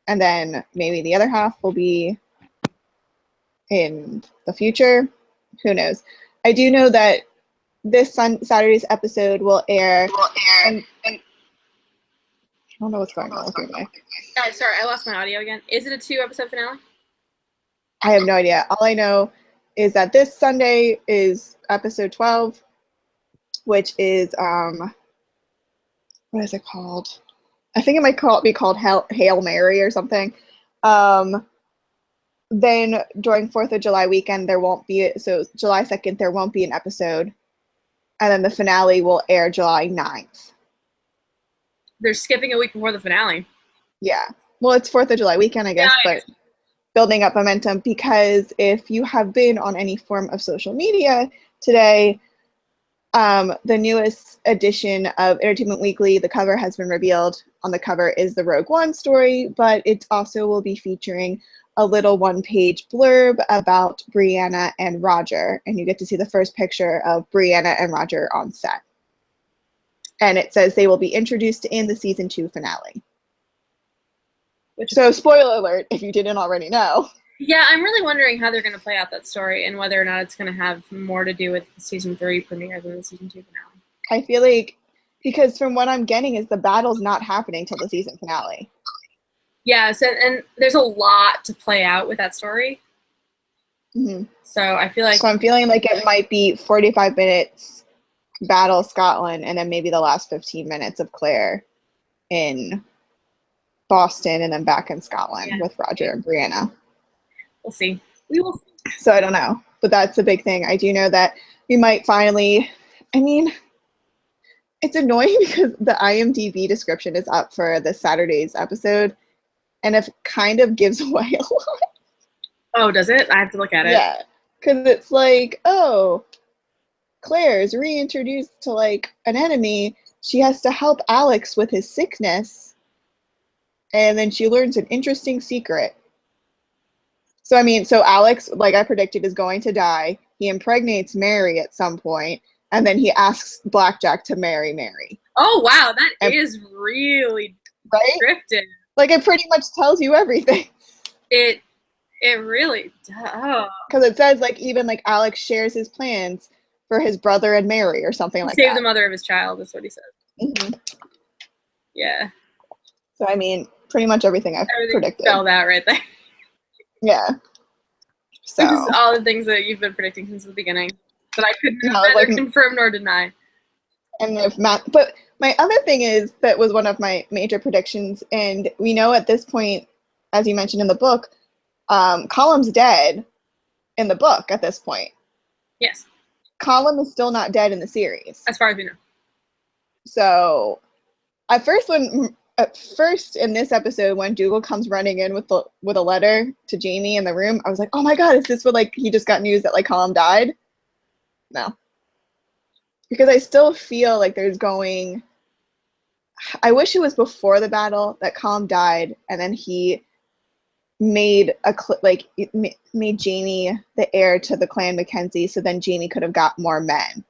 B: and then maybe the other half will be in the future. Who knows? I do know that this Saturday's episode will air. And I don't know what's going on with your mic.
A: Sorry, I lost my audio again. Is it a 2-episode finale?
B: I have no idea. All I know is that this Sunday is episode 12, which is what is it called? I think it might be called Hail Mary or something. Then during 4th of July weekend, there won't be, so July 2nd, there won't be an episode. And then the finale will air July 9th.
A: They're skipping a week before the finale.
B: Yeah. Well, it's 4th of July weekend, I guess, but building up momentum, because if you have been on any form of social media today, the newest edition of Entertainment Weekly, the cover has been revealed. On the cover is the Rogue One story, but it also will be featuring a little 1-page blurb about Brianna and Roger, and you get to see the first picture of Brianna and Roger on set. And it says they will be introduced in the season 2 finale, So, spoiler alert, if you didn't already know.
A: Yeah, I'm really wondering how they're going to play out that story and whether or not it's going to have more to do with the season 3 premiere than the season 2 finale.
B: I feel like, because from what I'm getting is the battle's not happening till the season finale.
A: Yes, and there's a lot to play out with that story.
B: Mm-hmm.
A: So I feel like...
B: So I'm feeling like it might be 45 minutes battle Scotland, and then maybe the last 15 minutes of Claire in Boston, and then back in Scotland with Roger and Brianna.
A: We'll see. We will see.
B: So I don't know, but that's a big thing. I do know that we might finally, I mean, it's annoying because the IMDb description is up for this Saturday's episode, and it kind of gives away a lot.
A: Oh, does it? I have to look at it.
B: Yeah, because it's like, oh, Claire's reintroduced to like an enemy. She has to help Alex with his sickness, and then she learns an interesting secret. So I mean, so Alex, like I predicted, is going to die. He impregnates Mary at some point, and then he asks Blackjack to marry Mary.
A: Oh wow, that is really scripted.
B: Like it pretty much tells you everything.
A: It really does.
B: Because it says like even like Alex shares his plans for his brother and Mary or something like that.
A: Save the mother of his child, is what he says.
B: Mm-hmm.
A: Yeah.
B: So I mean, pretty much everything I've predicted.
A: Spelled out right there.
B: Yeah. So
A: this is all the things that you've been predicting since the beginning that I couldn't neither confirm nor deny.
B: And if but my other thing is that was one of my major predictions, and we know at this point, as you mentioned in the book, Column's dead in the book at this point.
A: Yes.
B: Column is still not dead in the series.
A: As far as we know.
B: So at first in this episode when Dougal comes running in with a letter to Jamie in the room, I was like, oh my god, is this what like he just got news that like Column died? No. Because I still feel like I wish it was before the battle that Column died, and then he made made Jamie the heir to the Clan Mackenzie, so then Jamie could have got more men.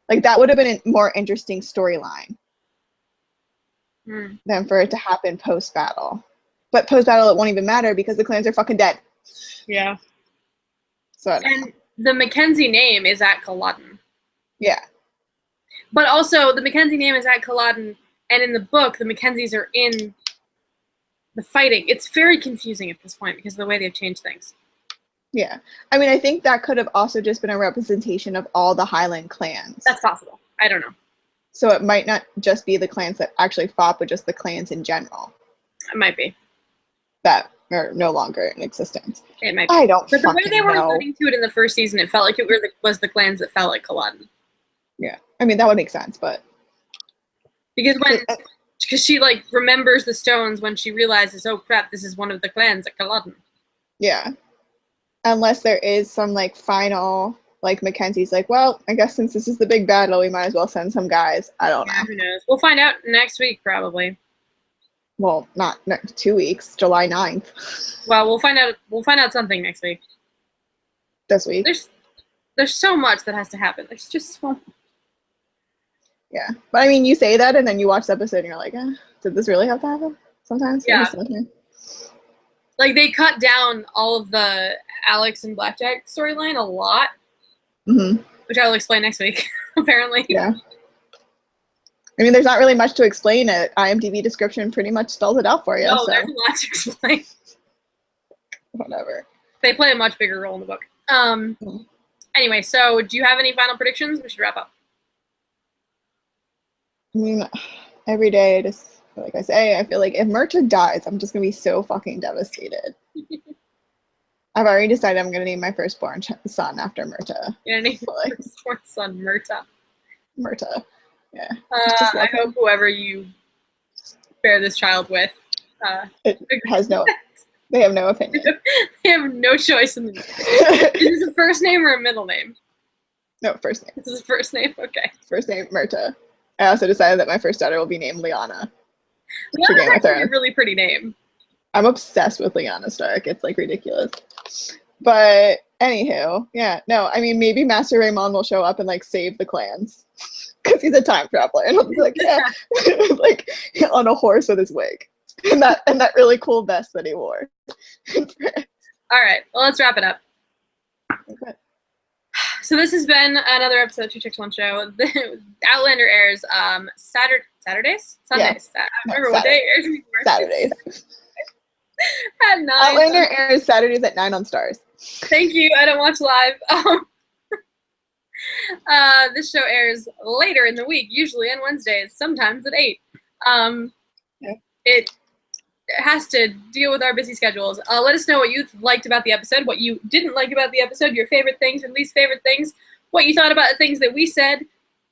B: Like that would have been a more interesting storyline than for it to happen post-battle. But post-battle it won't even matter because the clans are fucking dead.
A: Yeah.
B: So
A: the Mackenzie name is at Culloden.
B: Yeah.
A: But also the Mackenzie name is at Culloden, and in the book the Mackenzies are in the fighting. It's very confusing at this point because of the way they've changed things.
B: Yeah. I mean, I think that could have also just been a representation of all the Highland clans.
A: That's possible. I don't know.
B: So it might not just be the clans that actually fought, but just the clans in general.
A: It might be.
B: That are no longer in existence.
A: It might be.
B: I don't
A: But the way they were
B: know.
A: alluding to it in the first season, it felt like it was the clans that fell at Culloden.
B: Yeah. I mean, that would make sense, but...
A: Because she, like, remembers the stones when she realizes, oh, crap, this is one of the clans at Culloden.
B: Yeah. Unless there is some, like, final, like, Mackenzie's like, well, I guess since this is the big battle, we might as well send some guys. I don't know.
A: Who knows? We'll find out next week, probably.
B: Well, not next 2 weeks, July 9th.
A: Well, we'll find out something next week.
B: This week.
A: There's so much that has to happen. There's just so much.
B: Yeah. But I mean, you say that and then you watch the episode and you're like, did this really have to happen? Sometimes?
A: Yeah. Like, they cut down all of the Alex and Blackjack storyline a lot.
B: Mm-hmm.
A: Which I will explain next week, apparently.
B: Yeah. I mean, there's not really much to explain. It IMDb description pretty much spells it out for you.
A: No,
B: so.
A: There's a lot to explain.
B: Whatever.
A: They play a much bigger role in the book. Anyway, so do you have any final predictions? We should wrap up.
B: I mean, every day, just like I say, I feel like if Myrta dies, I'm just going to be so fucking devastated. I've already decided I'm going to name my firstborn son after Myrta.
A: You're going to name your firstborn son Myrta.
B: Myrta, yeah.
A: I hope whoever you bear this child with
B: it has they have no opinion.
A: They have no choice in the name. Is this a first name or a middle name?
B: No, first name.
A: This is a first name? Okay.
B: First name, Myrta. I also decided that my first daughter will be named Lyanna.
A: Lyanna's actually a really pretty name.
B: I'm obsessed with Lyanna Stark. It's like ridiculous. But anywho, yeah, no, I mean, maybe Master Raymond will show up and like save the clans because he's a time traveler, and I'll be like, yeah, like on a horse with his wig. and that really cool vest that he wore.
A: All right, well, let's wrap it up.
B: Okay.
A: So this has been another episode of Two Chicks One Show. The Outlander airs Saturdays? Sundays.
B: Yeah.
A: I don't remember what day it airs anymore.
B: Saturdays.
A: At 9.
B: Outlander airs Saturdays at 9 on Stars.
A: Thank you. I don't watch live. This show airs later in the week, usually on Wednesdays, sometimes at 8. It has to deal with our busy schedules. Let us know what you liked about the episode, what you didn't like about the episode, your favorite things and least favorite things, what you thought about the things that we said,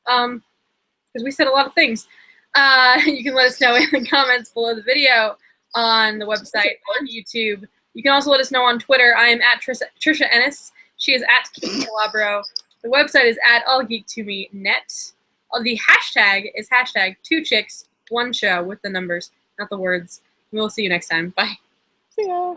A: because we said a lot of things. You can let us know in the comments below the video, on the website, on YouTube. You can also let us know on Twitter. I am at Trisha Ennis. She is at Kate Calabro. The website is at allgeek2me.net. The hashtag is hashtag 2chicks1show with the numbers, not the words. We'll see you next time. Bye.
B: See ya.